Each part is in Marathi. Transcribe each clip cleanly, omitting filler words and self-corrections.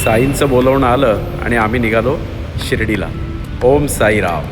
साईंचं बोलवणं आलं आणि आम्ही निघालो शिर्डीला. ओम साईराम.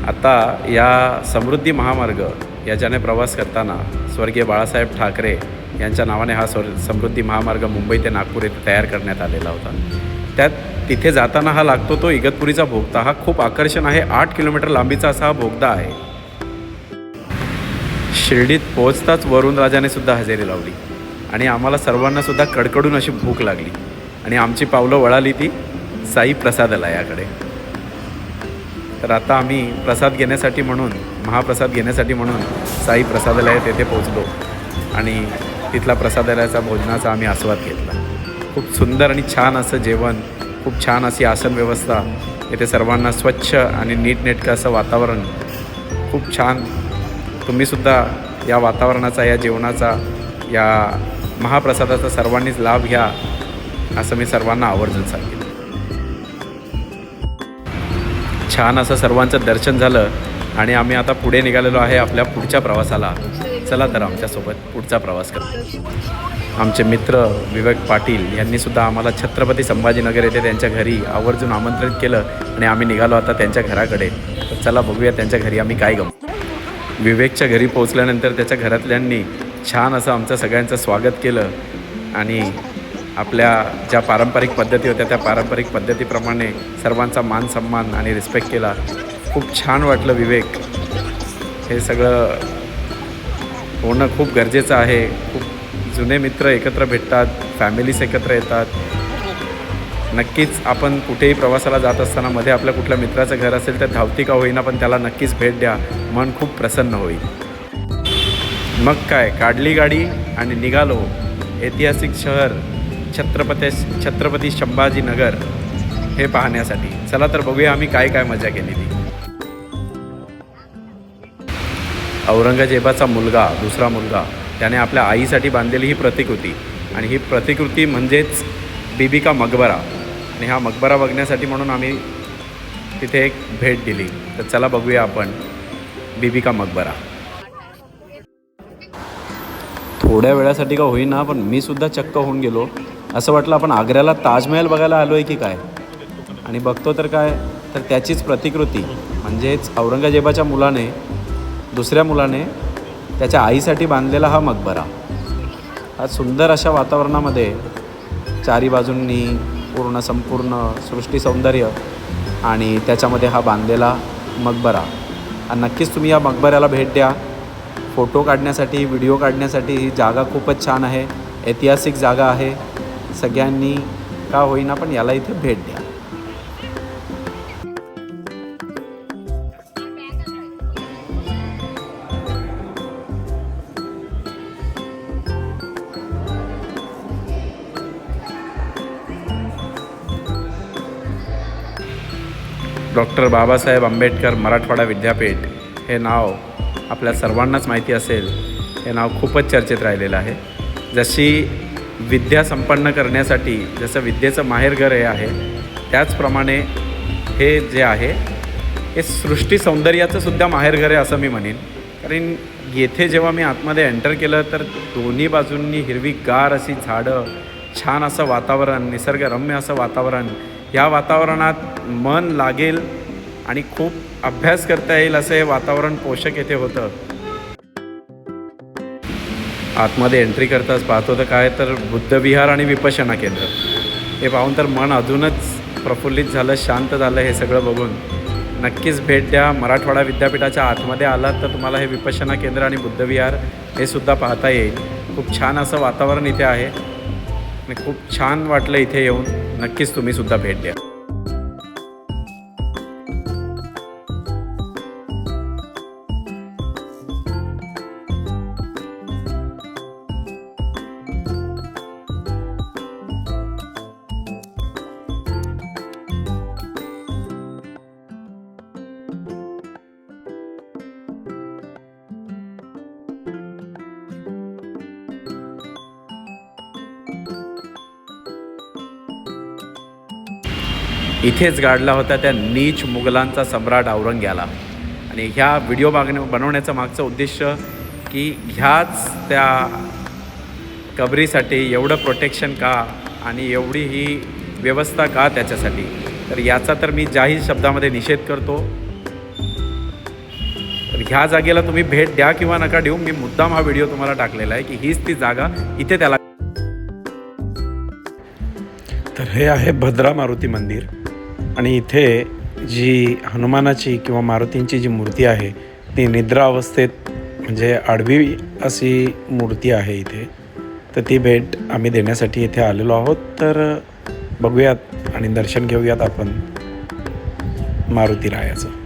आता या समृद्धी महामार्ग याच्याने प्रवास करताना स्वर्गीय बाळासाहेब ठाकरे यांच्या नावाने हा समृद्धी महामार्ग मुंबई ते नागपूर येथे तयार करण्यात आलेला होता. त्यात तिथे जाताना हा लागतो तो इगतपुरीचा बोगदा. हा खूप आकर्षण आहे. 8 किलोमीटर लांबीचा असा हा बोगदा आहे. शिर्डीत पोहोचताच वरुणराजाने सुद्धा हजेरी लावली आणि आम्हाला सर्वांना सुद्धा कडकडून अशी भूक लागली आणि आमची पावलं वळाली ती साई प्रसादालयाकडे. तर आता आम्ही प्रसाद घेण्यासाठी म्हणून महाप्रसाद घेण्यासाठी म्हणून साई प्रसादालयात येथे पोहोचलो आणि तिथला प्रसादालयाचा भोजनाचा आम्ही आस्वाद घेतला. खूप सुंदर आणि छान असं जेवण, खूप छान अशी आसन व्यवस्था, येथे सर्वांना स्वच्छ आणि नीटनेटकं असं वातावरण, खूप छान. तुम्हीसुद्धा या वातावरणाचा, या जेवणाचा, या महाप्रसादाचा सर्वांनीच लाभ घ्या असं मी सर्वांना आवर्जून सांगेन. छान असं सर्वांचं दर्शन झालं आणि आम्ही आता पुढे निघालेलो आहे आपल्या पुढच्या प्रवासाला. चला तर आमच्यासोबत पुढचा प्रवास करू. आमचे मित्र विवेक पाटील यांनीसुद्धा आम्हाला छत्रपती संभाजीनगर येथे त्यांच्या घरी आवर्जून आमंत्रित केलं आणि आम्ही निघालो आता त्यांच्या घराकडे. तर चला बघूया त्यांच्या घरी आम्ही काय गमतो. विवेकच्या घरी पोहोचल्यानंतर त्याच्या घरातल्यांनी छान असं आमचं सगळ्यांचं स्वागत केलं आणि आपल्या ज्या पारंपरिक पद्धती होत्या त्या पारंपरिक पद्धतीप्रमाणे सर्वांचा मान सन्मान आणि रिस्पेक्ट केला. खूप छान वाटलं. विवेक, हे सगळं होणं खूप गरजेचं आहे. खूप जुने मित्र एकत्र भेटतात, फॅमिलीज एकत्र येतात. नक्कीच आपण कुठेही प्रवासाला जात असताना मध्ये आपल्या कुठल्या मित्राचं घर असेल तर धावती का होईना पण त्याला नक्कीच भेट द्या. मन खूप प्रसन्न होईल. मग काय, काढली गाडी आणि निघालो ऐतिहासिक शहर छत्रपती संभाजीनगर हे पाहण्यासाठी. चला तर बघूया आम्ही काय काय मजा केलेली. औरंगजेबाचा मुलगा, दुसरा मुलगा, त्याने आपल्या आईसाठी बांधलेली ही प्रतिकृती, आणि ही प्रतिकृती म्हणजेच बीबी का मकबरा. आणि हा मकबरा बघण्यासाठी म्हणून आम्ही तिथे एक भेट दिली. तर चला बघूया आपण बीबी का मकबरा. थोड्या वेळासाठी का होईना पण मी सुद्धा चक्क होऊन गेलो. असं वाटलं आपण आग्र्याला ताजमहल बघायला आलो आहे की काय. आणि बघतो तर काय, तर त्याचीच प्रतिकृती म्हणजेच औरंगजेबाच्या मुलाने, दुसऱ्या मुलाने त्याच्या आईसाठी बांधलेला हा मकबरा. हा सुंदर अशा वातावरणामध्ये चारी बाजूंनी संपूर्ण सृष्टी सौंदर्य आणि त्याच्यामध्ये हा बांधलेला मकबरा. आणि नक्कीच तुम्ही या मकबऱ्याला भेट द्या. फोटो काढण्यासाठी, व्हिडिओ काढण्यासाठी ही जागा खूपच छान आहे. ऐतिहासिक जागा आहे. सगळ्यांनी का होईना पण याला इथे भेट द्या. डॉक्टर बाबासाहेब आंबेडकर मराठवाडा विद्यापीठ हे नाव आपल्या सर्वांनाच माहिती असेल. हे नाव खूपच चर्चेत राहिलेलं आहे. जशी विद्या संपन्न करण्यासाठी जसं विद्येचं माहेरघर हे आहे, त्याचप्रमाणे हे जे आहे हे सृष्टी सौंदर्याचं सुद्धा माहेरघर आहे असं मी म्हणेन. कारण येथे जेव्हा मी आतमध्ये एंटर केलं तर दोन्ही बाजूंनी हिरवीगार अशी झाडं, छान असं वातावरण, निसर्गरम्य असं वातावरण. या वातावरणात मन लागेल आणि खूप अभ्यास करता येईल असं हे वातावरण पोषक येथे होतं. आतमध्ये एंट्री करताच पाहतो तर काय, तर बुद्धविहार आणि विपश्यना केंद्र हे पाहून तर मन अजूनच प्रफुल्लित झालं, शांत झालं. हे सगळं बघून नक्कीच भेट द्या. मराठवाडा विद्यापीठाच्या आतमध्ये आलात तर तुम्हाला हे विपश्यना केंद्र आणि बुद्धविहार हे सुद्धा पाहता येईल. खूप छान असं वातावरण इथे आहे आणि खूप छान वाटलं इथे येऊन. नक्कीच तुम्ही सुद्धा भेट द्या. इथेच गाडला होता त्या नीच मुघलांचा सम्राट औरंग्याला. आणि ह्या व्हिडिओ बनवण्याचं मागचं उद्देश की ह्याच त्या कबरीसाठी एवढं प्रोटेक्शन का आणि एवढी ही व्यवस्था का त्याच्यासाठी, तर याचा तर मी जाहीर शब्दामध्ये निषेध करतो. तर ह्या जागेला तुम्ही भेट द्या किंवा नका देऊ, मी मुद्दाम हा व्हिडिओ तुम्हाला टाकलेला आहे की हीच ती जागा, इथे त्याला. तर हे आहे भद्रा मारुती मंदिर आणि इथे जी हनुमानाची किंवा मारुतींची जी मूर्ती आहे ती निद्रा अवस्थेत म्हणजे आडवी अशी मूर्ती आहे इथे. तर ती भेट आम्ही देण्यासाठी इथे आलेलो आहोत. तर बघूयात आणि दर्शन घेऊयात आपण मारुती रायाचं.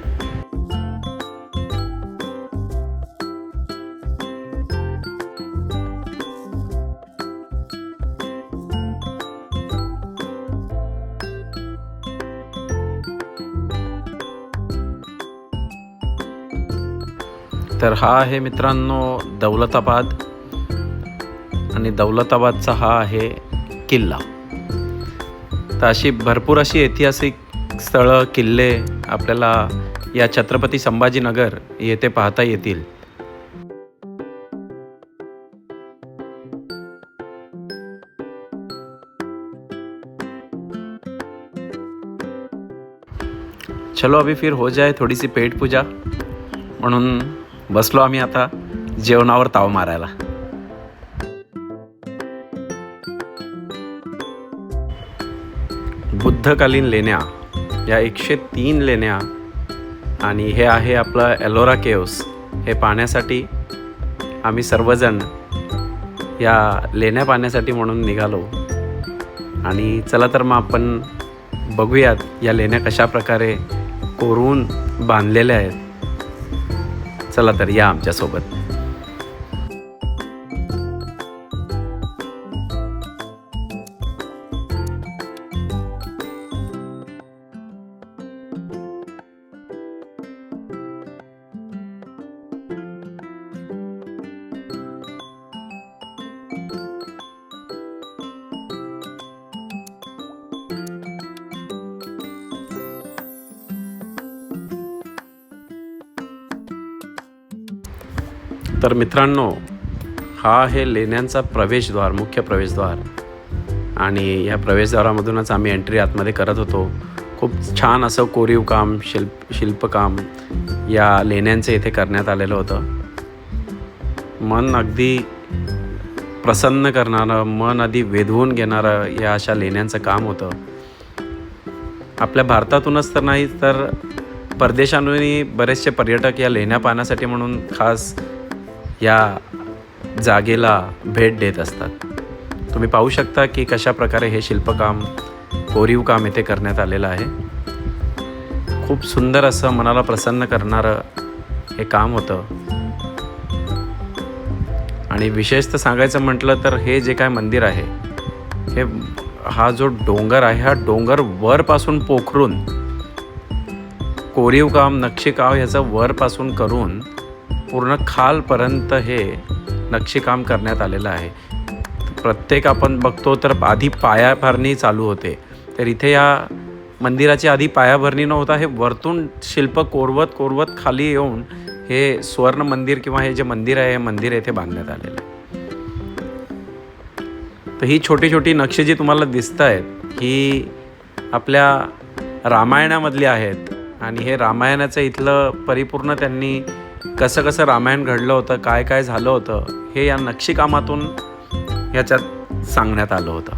तर हा आहे मित्रांनो दौलताबाद आणि दौलताबादचा हा आहे किल्ला. तर अशी भरपूर अशी ऐतिहासिक स्थळं, किल्ले आपल्याला या छत्रपती संभाजीनगर येथे पाहता येतील. चलो अभी फिर हो जाए थोडी सी पेट पूजा, म्हणून बसलो आम्ही आता जेवणावर ताव मारायला. बुद्धकालीन लेण्या, या 103 लेण्या आणि हे आहे आपलं एलोरा केव्स. हे पाहण्यासाठी आम्ही सर्वजण या लेण्या पाहण्यासाठी म्हणून निघालो. आणि चला तर मग आपण बघूयात या लेण्या कशा प्रकारे कोरून बांधलेल्या आहेत. चला तर या आमच्यासोबत. तर मित्रांनो, हा आहे लेण्यांचा प्रवेशद्वार, मुख्य प्रवेशद्वार. आणि या प्रवेशद्वारामधूनच आम्ही एंट्री आतमध्ये करत होतो. खूप छान असं कोरीव काम, शिल्पकाम या लेण्यांचे इथे करण्यात आलेलं होतं. मन अगदी प्रसन्न करणारं, मन अगदी वेधवून घेणारं या अशा लेण्यांचं काम होतं. आपल्या भारतातूनच तर नाही तर परदेशांहूनही बरेचसे पर्यटक या लेण्या पाहण्यासाठी म्हणून खास या जागेला भेट देत असतात. तुम्ही पाहू शकता की कशा प्रकारे हे शिल्पकाम, कोरीव काम इथे करण्यात आलेलं आहे. खूप सुंदर असं मनाला प्रसन्न करणारं हे काम होतं. आणि विशेषतः सांगायचं म्हटलं तर हे जे काय मंदिर आहे, हे हा जो डोंगर आहे, हा डोंगर वरपासून पोखरून कोरीव काम, नक्षीकाम ह्याचं वरपासून करून पूर्ण खालपर्यंत हे नक्षीकाम करण्यात आलेलं आहे. प्रत्येक आपण बघतो तर आधी पायाभरणी चालू होते, तर इथे या मंदिराची आधी पायाभरणी न होता हे वरतून शिल्प कोरवत कोरवत खाली येऊन हे स्वर्ण मंदिर किंवा हे जे मंदिर आहे, हे मंदिर येथे बांधण्यात आलेलं आहे. तर ही छोटी छोटी नक्षी जी तुम्हाला दिसत आहेत, ही आपल्या रामायणामधली आहेत. आणि हे रामायणाचं इथलं परिपूर्ण त्यांनी कसं कसं रामायण घडलं होतं, काय काय झालं होतं, हे या नक्षीकामातून ह्याच्यात सांगण्यात आलं होतं.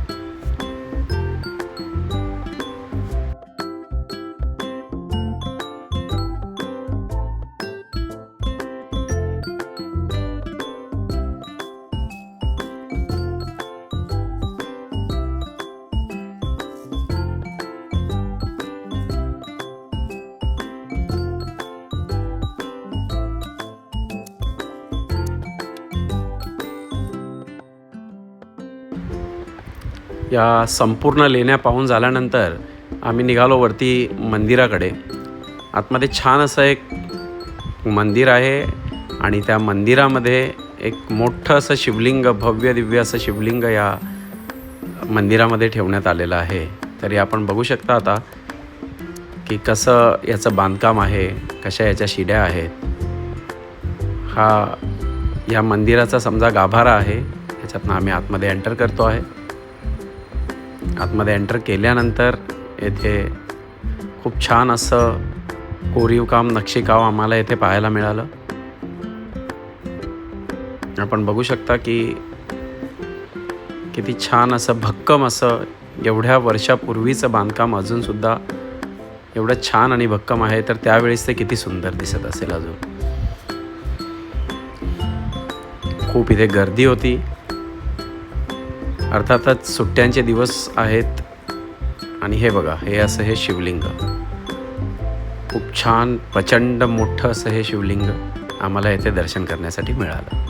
या संपूर्ण लेण्या पाहून झाल्यानंतर आम्ही निघालो वरती मंदिराकडे. आतमध्ये छान असं एक मंदिर आहे आणि त्या मंदिरामध्ये एक मोठं असं शिवलिंग, भव्य दिव्य असं शिवलिंग या मंदिरामध्ये ठेवण्यात आलेलं आहे. तरी आपण बघू शकता आता की कसं याचं बांधकाम आहे, कशा याच्या शिड्या आहेत. हा या मंदिराचा समजा गाभारा आहे. त्याच्यातनं आम्ही आतमध्ये एंटर करतो आहे. आतमध्ये एंटर केल्यानंतर येथे खूप छान असं कोरीव काम, नक्षीकाम आम्हाला येथे पाहायला मिळालं. आपण बघू शकता की किती छान असं भक्कम असं एवढ्या वर्षापूर्वीचं बांधकाम अजूनसुद्धा एवढं छान आणि भक्कम आहे, तर त्यावेळेस ते किती सुंदर दिसत असेल. अजून खूप इथे गर्दी होती. अर्थातच सुट्ट्यांचे दिवस आहेत. आणि हे बघा, हे असं हे शिवलिंग, खूप छान प्रचंड मोठं असं हे शिवलिंग आम्हाला येथे दर्शन करण्यासाठी मिळालं.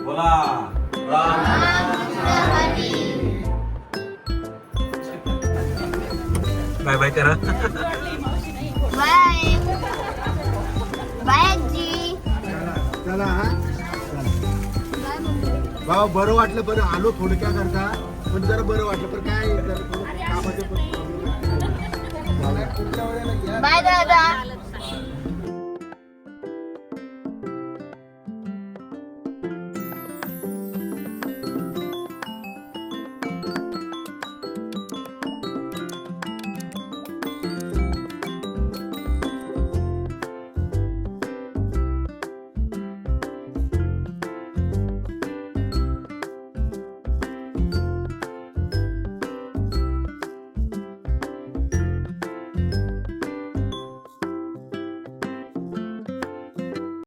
बोला बाय बाय करा. बाय बाय आजी. चला हा बाबा, बरं वाटलं. बरं आलो थोडक्या करता, पण जरा बरं वाटलं. पण काय कामाचे बाय दादा.